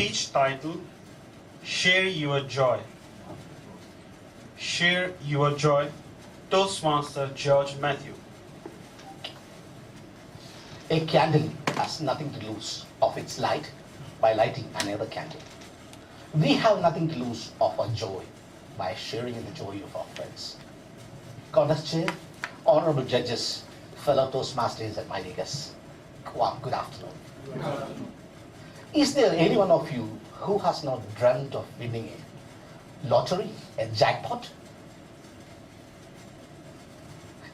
speech titled Share Your Joy. Share Your Joy, Toastmaster George Mathew. A candle has nothing to lose of its light by lighting another candle. We have nothing to lose of our joy by sharing in the joy of our friends. Contest Chair, Honorable Judges, fellow Toastmasters and my guests, good afternoon. Good afternoon. Is there any one of you who has not dreamt of winning a lottery, a jackpot?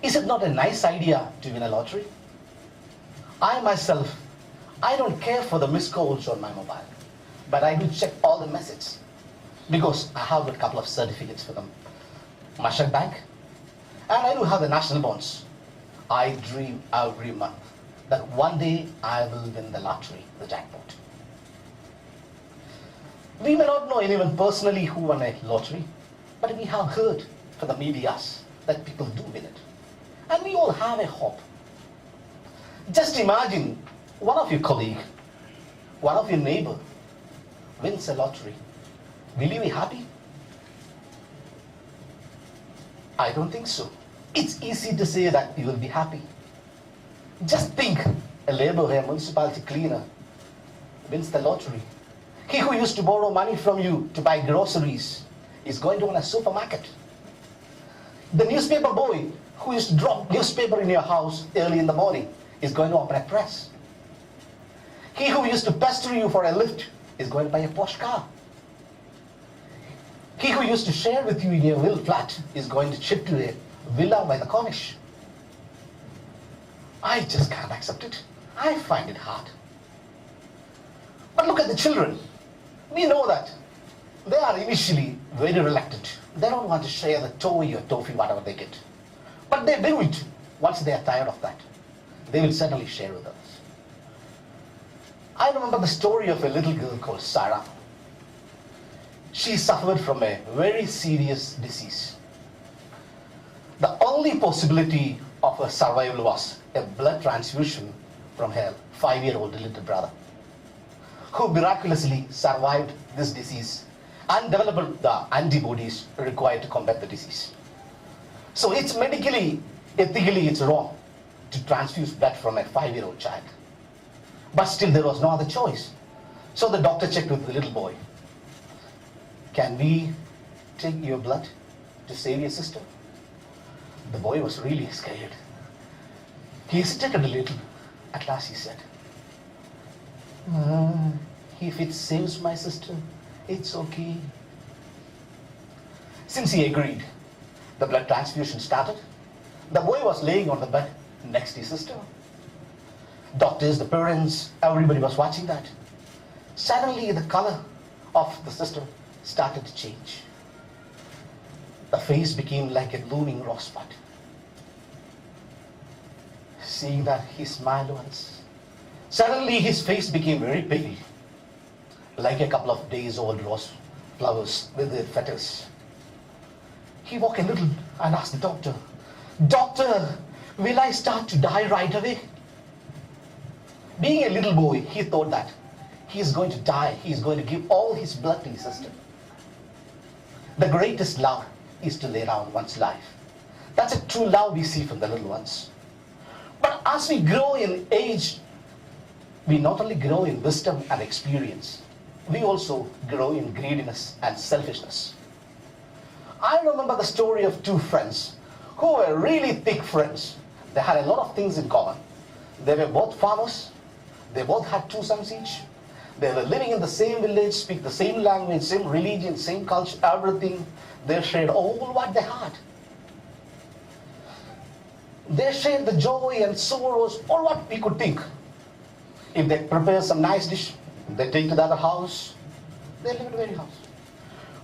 Is it not a nice idea to win a lottery? I myself, I don't care for the missed calls on my mobile, but I do check all the messages because I have a couple of certificates for the Mashak Bank and I do have the national bonds. I dream every month that one day I will win the lottery, the jackpot. We may not know anyone personally who won a lottery, but we have heard from the medias that people do win it. And we all have a hope. Just imagine one of your colleague, one of your neighbor wins a lottery. Will you be happy? I don't think so. It's easy to say that you will be happy. Just think, a laborer, a municipality cleaner wins the lottery. He who used to borrow money from you to buy groceries is going to own a supermarket. The newspaper boy who used to drop newspaper in your house early in the morning is going to open a press. He who used to pester you for a lift is going to buy a posh car. He who used to share with you in your villa flat is going to shift to a villa by the Cornish. I just can't accept it. I find it hard. But look at the children. We know that they are initially very reluctant. They don't want to share the toy or toffee, whatever they get. But they do it once they are tired of that. They will certainly share with us. I remember the story of a little girl called Sarah. She suffered from a very serious disease. The only possibility of her survival was a blood transfusion from her 5-year-old little brother, who miraculously survived this disease and developed the antibodies required to combat the disease. So it's medically, ethically, it's wrong to transfuse blood from a 5-year-old child. But still there was no other choice. So the doctor checked with the little boy. Can we take your blood to save your sister? The boy was really scared. He hesitated a little. At last he said, if it saves my sister, it's okay. Since he agreed, the blood transfusion started. The boy was laying on the bed next to his sister. Doctors, the parents, everybody was watching that. Suddenly the color of the sister started to change. The face became like a blooming rosebud. Seeing that, he smiled once. Suddenly his face became very pale, like a couple of days old rose flowers with their feathers. He walked a little and asked the doctor, "Doctor, will I start to die right away?" Being a little boy, he thought that he is going to die. He is going to give all his blood to his sister. The greatest love is to lay down one's life. That's a true love we see from the little ones. But as we grow in age, we not only grow in wisdom and experience, we also grow in greediness and selfishness. I remember the story of two friends who were really thick friends. They had a lot of things in common. They were both farmers. They both had 2 sons each. They were living in the same village, speak the same language, same religion, same culture, everything. They shared all what they had. They shared the joy and sorrows, all what we could think. If they prepare some nice dish, they take to the other house. They live in the very house.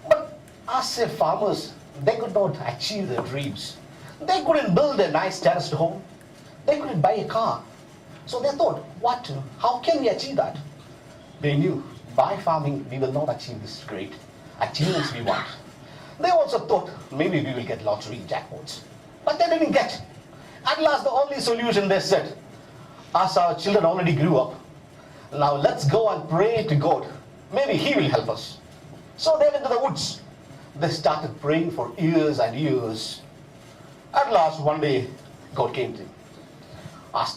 But as a farmers, they could not achieve their dreams. They couldn't build a nice terraced home. They couldn't buy a car. So they thought, how can we achieve that? They knew by farming we will not achieve this great achievements we want. They also thought maybe we will get lottery jackpots. But they didn't get. At last the only solution, they said, as our children already grew up, now let's go and pray to God Maybe he will help us. So they went to the woods. They started praying for years and years. At last, one day, God came to him.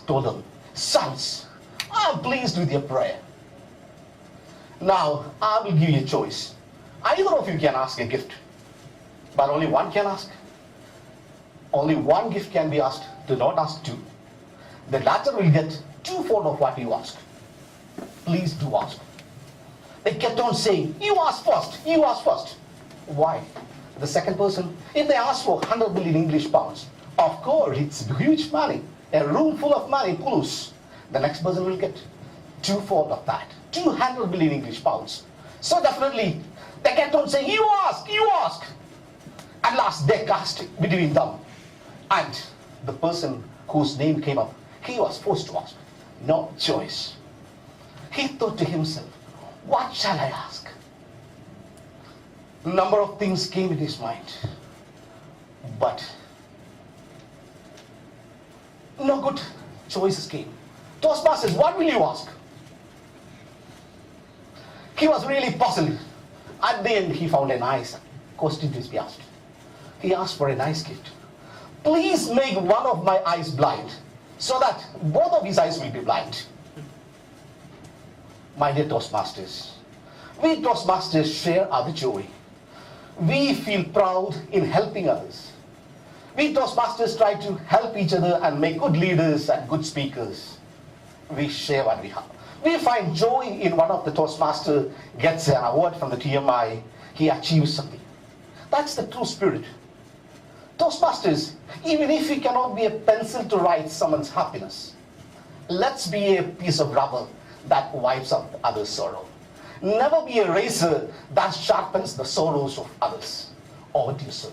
Told them, sons, I am pleased with your prayer. Now, I will give you a choice. Either of you can ask a gift, but only one can ask. Only one gift can be asked. Do not ask two. The latter will get twofold of what you ask. Please do ask. They kept on saying, you ask first, you ask first. Why? The second person, if they ask for 100 million English pounds, of course, it's huge money. A room full of money, plus. The next person will get twofold of that. 200 million English pounds. So definitely, they kept on saying, you ask, you ask. At last, they cast it between them. And the person whose name came up, he was forced to ask. No choice. He thought to himself, what shall I ask? A number of things came in his mind. But no good choices came. Toastmasters, what will you ask? He was really puzzled. At the end, he found a nice question to be asked. He asked for a nice gift. Please make one of my eyes blind, so that both of his eyes will be blind. My dear Toastmasters, we Toastmasters share our joy. We feel proud in helping others. We Toastmasters try to help each other and make good leaders and good speakers. We share what we have. We find joy in one of the Toastmasters gets an award from the TMI. He achieves something. That's the true spirit. Toastmasters, even if we cannot be a pencil to write someone's happiness, let's be a piece of rubber that wipes up others' sorrow. Never be a razor that sharpens the sorrows of others. Over to you, sir.